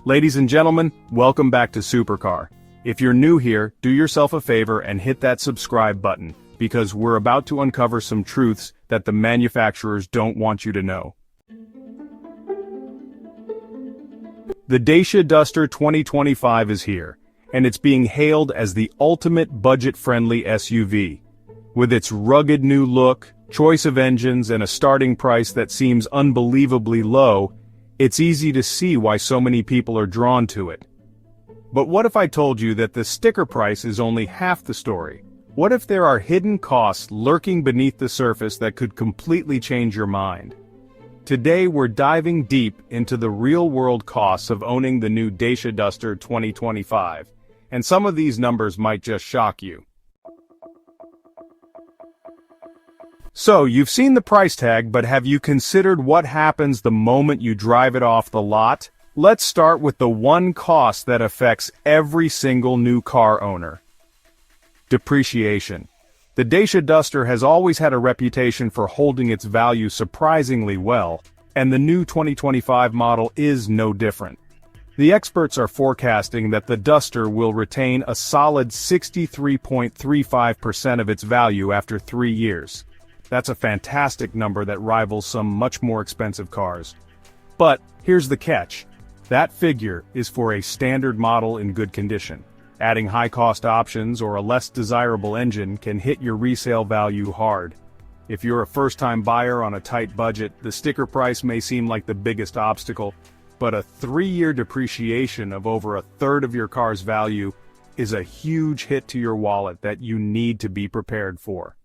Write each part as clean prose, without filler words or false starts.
Ladies and gentlemen, welcome back to Supercar. If you're new here, do yourself a favor and hit that subscribe button, because we're about to uncover some truths that the manufacturers don't want you to know. The Dacia Duster 2025 is here, and it's being hailed as the ultimate budget-friendly SUV. With its rugged new look, choice of engines, and a starting price that seems unbelievably low, it's easy to see why so many people are drawn to it. But what if I told you that the sticker price is only half the story? What if there are hidden costs lurking beneath the surface that could completely change your mind? Today we're diving deep into the real-world costs of owning the new Dacia Duster 2025, and some of these numbers might just shock you. So, you've seen the price tag, but have you considered what happens the moment you drive it off the lot? Let's start with the one cost that affects every single new car owner. Depreciation. The Dacia Duster has always had a reputation for holding its value surprisingly well, and the new 2025 model is no different. The experts are forecasting that the Duster will retain a solid 63.35% of its value after 3 years. That's a fantastic number that rivals some much more expensive cars. But here's the catch. That figure is for a standard model in good condition. Adding high-cost options or a less desirable engine can hit your resale value hard. If you're a first-time buyer on a tight budget, the sticker price may seem like the biggest obstacle, but a 3-year depreciation of over a third of your car's value is a huge hit to your wallet that you need to be prepared for.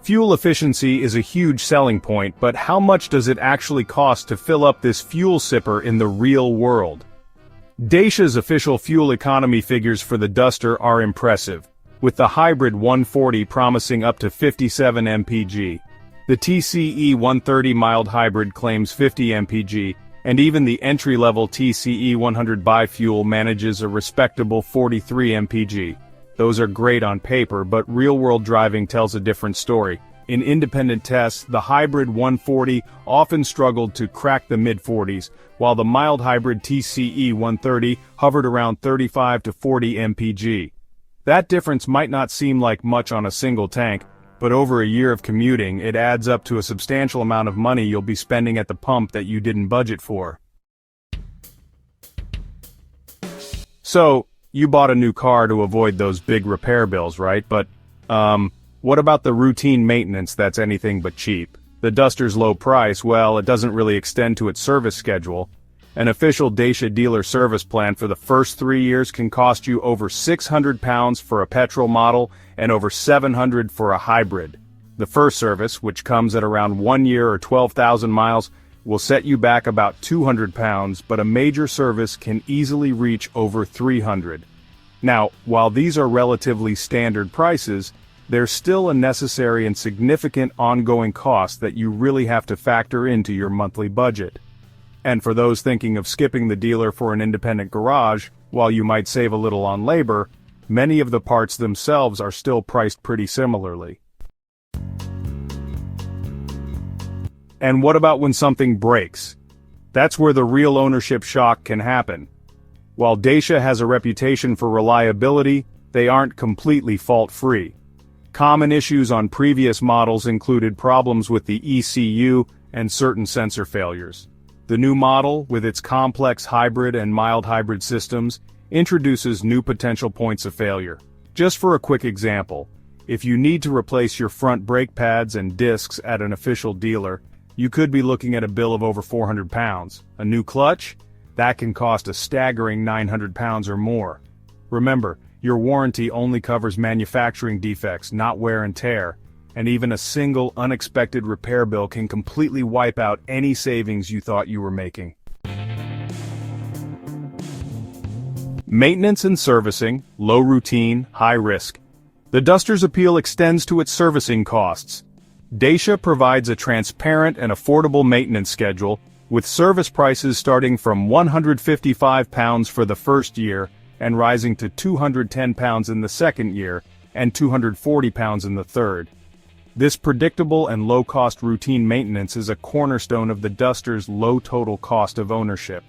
Fuel efficiency is a huge selling point, but how much does it actually cost to fill up this fuel sipper in the real world? Dacia's official fuel economy figures for the Duster are impressive, with the hybrid 140 promising up to 57 mpg. The TCE 130 mild hybrid claims 50 mpg, and even the entry-level TCE 100 bi-fuel manages a respectable 43 mpg. Those are great on paper, but real-world driving tells a different story. In independent tests, the hybrid 140 often struggled to crack the mid-40s, while the mild hybrid TCE 130 hovered around 35 to 40 mpg. That difference might not seem like much on a single tank, but over a year of commuting, it adds up to a substantial amount of money you'll be spending at the pump that you didn't budget for. So, you bought a new car to avoid those big repair bills, right? But, what about the routine maintenance that's anything but cheap? The Duster's low price, well, it doesn't really extend to its service schedule. An official Dacia dealer service plan for the first 3 years can cost you over £600 for a petrol model and over $700 for a hybrid. The first service, which comes at around 1 year or 12,000 miles, will set you back about £200, but a major service can easily reach over $300. Now, while these are relatively standard prices, there's still a necessary and significant ongoing cost that you really have to factor into your monthly budget. And for those thinking of skipping the dealer for an independent garage, while you might save a little on labor, many of the parts themselves are still priced pretty similarly. And what about when something breaks? That's where the real ownership shock can happen. While Dacia has a reputation for reliability, they aren't completely fault-free. Common issues on previous models included problems with the ECU and certain sensor failures. The new model, with its complex hybrid and mild hybrid systems, introduces new potential points of failure. Just for a quick example, if you need to replace your front brake pads and discs at an official dealer, you could be looking at a bill of over £400. A new clutch? That can cost a staggering £900 or more. Remember, your warranty only covers manufacturing defects, not wear and tear, and even a single unexpected repair bill can completely wipe out any savings you thought you were making. Maintenance and servicing, low routine, high risk. The Duster's appeal extends to its servicing costs. Dacia provides a transparent and affordable maintenance schedule, with service prices starting from £155 for the first year and rising to £210 in the second year and £240 in the third. This predictable and low-cost routine maintenance is a cornerstone of the Duster's low total cost of ownership.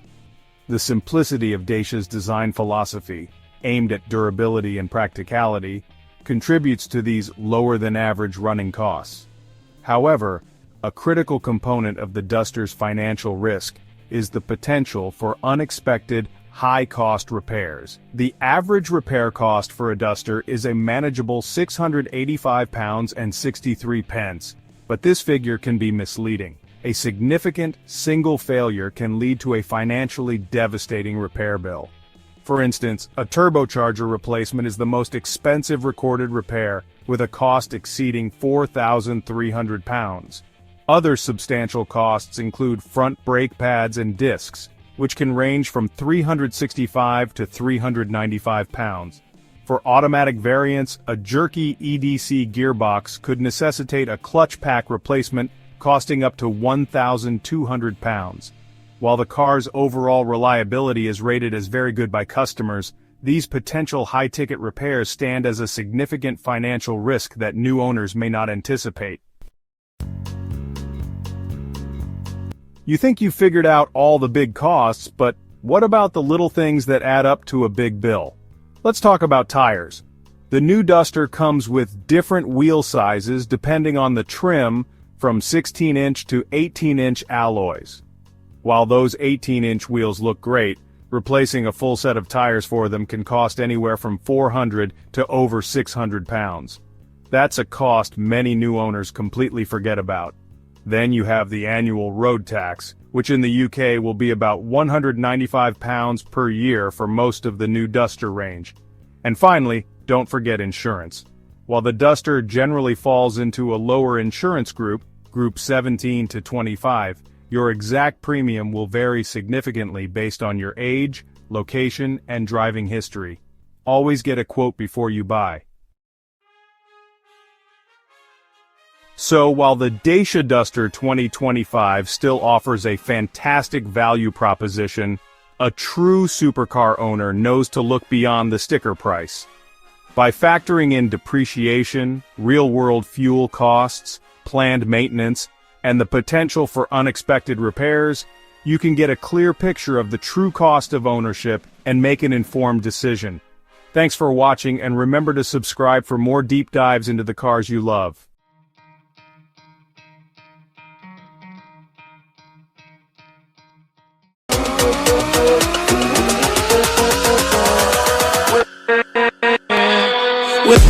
The simplicity of Dacia's design philosophy, aimed at durability and practicality, contributes to these lower-than-average running costs. However, a critical component of the Duster's financial risk is the potential for unexpected, high-cost repairs. The average repair cost for a Duster is a manageable £685.63, but this figure can be misleading. A significant, single failure can lead to a financially devastating repair bill. For instance, a turbocharger replacement is the most expensive recorded repair, with a cost exceeding £4,300. Other substantial costs include front brake pads and discs, which can range from £365 to £395. For automatic variants, a jerky EDC gearbox could necessitate a clutch pack replacement costing up to £1,200. While the car's overall reliability is rated as very good by customers, these potential high-ticket repairs stand as a significant financial risk that new owners may not anticipate. You think you've figured out all the big costs, but what about the little things that add up to a big bill? Let's talk about tires. The new Duster comes with different wheel sizes depending on the trim, from 16-inch to 18-inch alloys. While those 18-inch wheels look great, replacing a full set of tires for them can cost anywhere from £400 to over £600. That's a cost many new owners completely forget about. Then you have the annual road tax, which in the UK will be about £195 per year for most of the new Duster range. And finally, don't forget insurance. While the Duster generally falls into a lower insurance group, Group 17 to 25, your exact premium will vary significantly based on your age, location, and driving history. Always get a quote before you buy. So while the Dacia Duster 2025 still offers a fantastic value proposition, a true supercar owner knows to look beyond the sticker price. By factoring in depreciation, real-world fuel costs, planned maintenance, and the potential for unexpected repairs, you can get a clear picture of the true cost of ownership and make an informed decision. Thanks for watching, and remember to subscribe for more deep dives into the cars you love. With